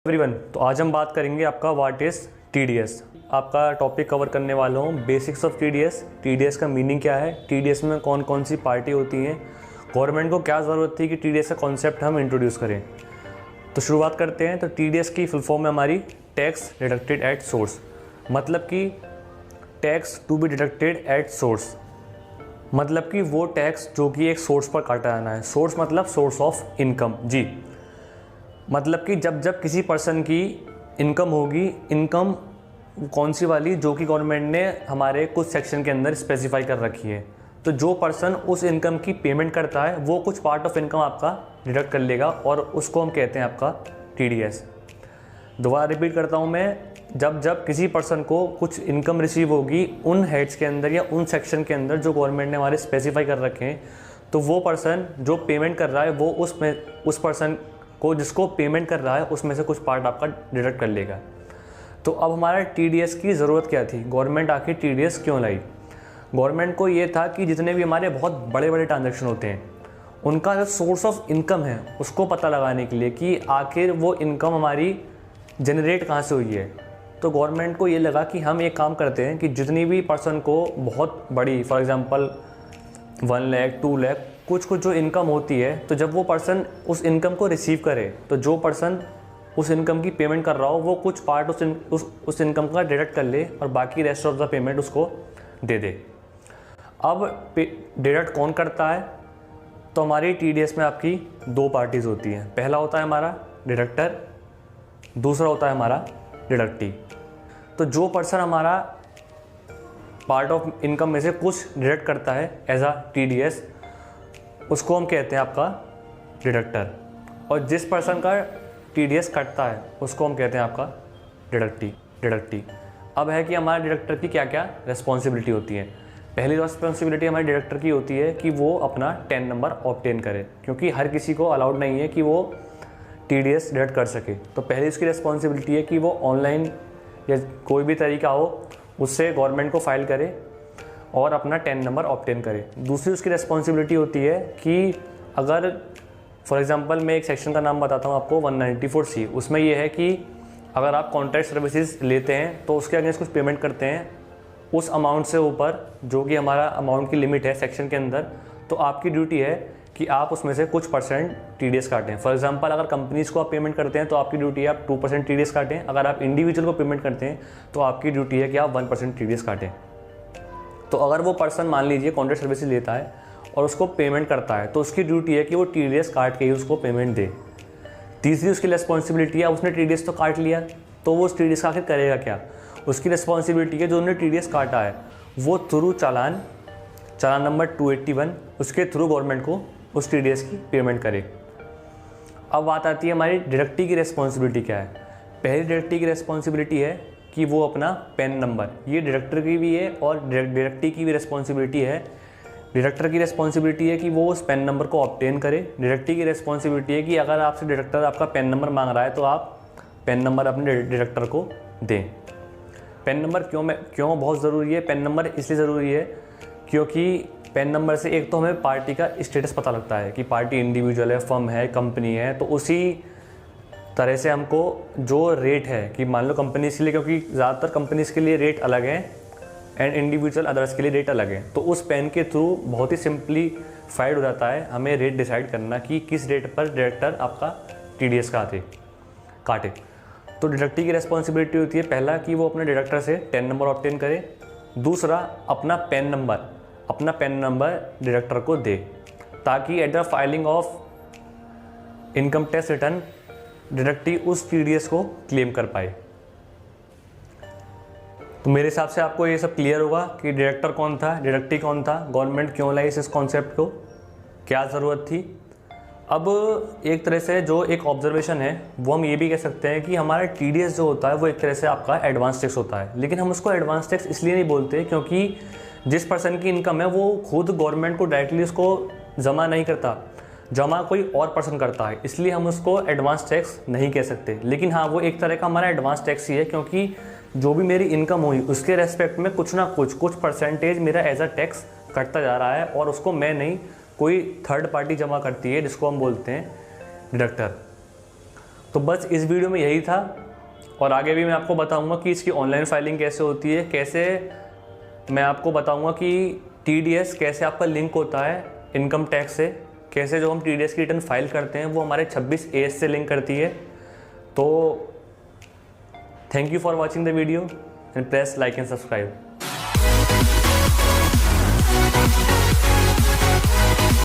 Everyone, तो आज हम बात करेंगे आपका व्हाट इज़ टीडीएस। आपका टॉपिक कवर करने वाला हूँ बेसिक्स ऑफ टीडीएस। टीडीएस का मीनिंग क्या है, टीडीएस में कौन कौन सी पार्टी होती हैं, गवर्नमेंट को क्या ज़रूरत थी कि टीडीएस का कॉन्सेप्ट हम इंट्रोड्यूस करें। तो शुरुआत करते हैं। तो टीडीएस की फुल फॉर्म है हमारी टैक्स डिडक्टेड एट सोर्स, मतलब कि tax to be deducted at source, मतलब कि वो टैक्स जो कि एक सोर्स पर काटा जाना है। सोर्स मतलब सोर्स ऑफ इनकम जी, मतलब कि जब जब किसी पर्सन की इनकम होगी, इनकम कौन सी वाली, जो कि गवर्नमेंट ने हमारे कुछ सेक्शन के अंदर स्पेसिफाई कर रखी है। तो जो पर्सन उस इनकम की पेमेंट करता है वो कुछ पार्ट ऑफ इनकम आपका डिडक्ट कर लेगा और उसको हम कहते हैं आपका टीडीएस। दोबारा रिपीट करता हूँ मैं, जब जब किसी पर्सन को कुछ इनकम रिसीव होगी उन हेड्स के अंदर या उन सेक्शन के अंदर जो गवर्नमेंट ने हमारे स्पेसिफाई कर रखे हैं, तो वो पर्सन जो पेमेंट कर रहा है वो उस पर्सन को जिसको पेमेंट कर रहा है उसमें से कुछ पार्ट आपका डिडक्ट कर लेगा। तो अब हमारा टीडीएस की ज़रूरत क्या थी, गवर्नमेंट आखिर टीडीएस क्यों लाई। गवर्नमेंट को ये था कि जितने भी हमारे बहुत बड़े बड़े ट्रांजैक्शन होते हैं उनका जो सोर्स ऑफ इनकम है उसको पता लगाने के लिए कि आखिर वो इनकम हमारी जनरेट कहाँ से हुई है। तो गवर्नमेंट को ये लगा कि हम एक काम करते हैं कि जितनी भी पर्सन को बहुत बड़ी, फॉर एग्ज़ाम्पल 1 लाख 2 लाख कुछ जो इनकम होती है, तो जब वो पर्सन उस इनकम को रिसीव करे तो जो पर्सन उस इनकम की पेमेंट कर रहा हो वो कुछ पार्ट उस इनकम का डिडक्ट कर ले और बाकी रेस्ट ऑफ द पेमेंट उसको दे दे। अब डिडक्ट कौन करता है, तो हमारी टीडीएस में आपकी 2 पार्टीज़ होती हैं। पहला होता है हमारा डिडक्टर, दूसरा होता है हमारा डिडक्टी। तो जो पर्सन हमारा पार्ट ऑफ इनकम में से कुछ डिडक्ट करता है एज अ टीडीएस, उसको हम कहते हैं आपका डिडक्टर, और जिस पर्सन का टीडीएस कटता है उसको हम कहते हैं आपका डिडक्टी। अब है कि हमारे डिडक्टर की क्या क्या रिस्पॉन्सिबिलिटी होती है। पहली रिस्पॉन्सिबिलिटी हमारे डिडक्टर की होती है कि वो अपना 10 नंबर ऑब्टेन करे, क्योंकि हर किसी को अलाउड नहीं है कि वो टीडीएस डिडक्ट कर सके। तो पहली उसकी रिस्पॉन्सिबिलिटी है कि वो ऑनलाइन या कोई भी तरीका हो उससे गवर्नमेंट को फाइल करे और अपना 10 नंबर ऑब्टेन करे। दूसरी उसकी रिस्पॉन्सिबिलिटी होती है कि अगर फॉर एग्जांपल मैं एक सेक्शन का नाम बताता हूँ आपको 194C, उसमें ये है कि अगर आप कॉन्ट्रैक्ट सर्विसेज लेते हैं तो उसके अगेंस्ट कुछ पेमेंट करते हैं, उस अमाउंट से ऊपर जो कि हमारा अमाउंट की लिमिट है सेक्शन के अंदर, तो आपकी ड्यूटी है कि आप उसमें से कुछ परसेंट टीडीएस काटें। फॉर एग्जांपल अगर कंपनीज़ को आप पेमेंट करते हैं तो आपकी ड्यूटी है आप 2% टीडीएस काटें। अगर आप इंडिविजुअल को पेमेंट करते हैं तो आपकी ड्यूटी है कि आप 1% टीडीएस काटें। तो अगर वो पर्सन मान लीजिए कॉन्ट्रैक्ट सर्विसेज लेता है और उसको पेमेंट करता है तो उसकी ड्यूटी है कि वो टीडीएस काट के ही उसको पेमेंट दे। तीसरी उसकी रिस्पॉन्सिबिलिटी है, उसने टीडीएस तो काट लिया तो वो उस टीडीएस का आखिर करेगा क्या। उसकी रिस्पॉन्सिबिलिटी है जो उन्होंने टीडीएस काटा है वो थ्रू चालान नंबर 281 उसके थ्रू गवर्नमेंट को उस टीडीएस की पेमेंट करे। अब बात आती है हमारी डिडक्टी की रिस्पॉन्सिबिलिटी क्या है। पहली डिडक्टी की रिस्पॉन्सिबिलिटी है कि वो अपना पैन नंबर, ये डिडक्टर की भी है और डिडक्टी की भी रिस्पॉन्सिबिलिटी है। डिडक्टर की रिस्पॉन्सिबिलिटी है कि वो उस पैन नंबर को ऑब्टेन करे। डिडक्टी की रिस्पॉन्सिबिलिटी है कि अगर आपसे डिडक्टर आपका पैन नंबर मांग रहा है तो आप पैन नंबर अपने डिडक्टर को दें। पैन नंबर क्यों बहुत ज़रूरी है। पैन नंबर इसलिए ज़रूरी है क्योंकि पैन नंबर से एक तो हमें पार्टी का स्टेटस पता लगता है कि पार्टी इंडिविजुअल है, फर्म है, कंपनी है। तो उसी तरह से हमको जो रेट है कि मान लो कंपनीज़ के लिए, क्योंकि ज़्यादातर कंपनीज़ के लिए रेट अलग हैं एंड इंडिविजुअल अदर्स के लिए रेट अलग है, तो उस पेन के थ्रू बहुत ही सिंप्लीफाइड हो जाता है हमें रेट डिसाइड करना कि किस रेट पर डिडक्टर आपका टीडीएस काटे। तो डिडक्टी की रिस्पॉन्सिबिलिटी होती है पहला कि वो अपने डिडक्टर से 10 नंबर ऑब्टेन करे, दूसरा अपना पैन नंबर डिडक्टर को दे ताकि at the filing of income tax return deductee उस टीडीएस को क्लेम कर पाए। तो मेरे हिसाब से आपको ये सब क्लियर होगा कि डिडक्टर कौन था, डिडक्टी कौन था, गवर्नमेंट क्यों लाई इस कॉन्सेप्ट को, क्या ज़रूरत थी। अब एक तरह से जो एक ऑब्जर्वेशन है वो हम ये भी कह सकते हैं कि हमारा टीडीएस जो होता है वो एक तरह से आपका एडवांस टैक्स होता है, लेकिन हम उसको एडवांस टैक्स इसलिए नहीं बोलते क्योंकि जिस पर्सन की इनकम है वो खुद गवर्नमेंट को डायरेक्टली उसको जमा नहीं करता, जमा कोई और पर्सन करता है, इसलिए हम उसको एडवांस टैक्स नहीं कह सकते। लेकिन हाँ, वो एक तरह का हमारा एडवांस टैक्स ही है क्योंकि जो भी मेरी इनकम हुई उसके रेस्पेक्ट में कुछ ना कुछ परसेंटेज मेरा एज अ टैक्स कटता जा रहा है और उसको मैं नहीं, कोई थर्ड पार्टी जमा करती है जिसको हम बोलते हैं डिडक्टर। तो बस इस वीडियो में यही था, और आगे भी मैं आपको बताऊंगा कि इसकी ऑनलाइन फाइलिंग कैसे होती है, कैसे मैं आपको बताऊंगा कि TDS कैसे आपका लिंक होता है इनकम टैक्स से, कैसे जो हम TDS की रिटर्न फाइल करते हैं वो हमारे 26A से लिंक करती है। तो thank you for watching the video and press like and subscribe.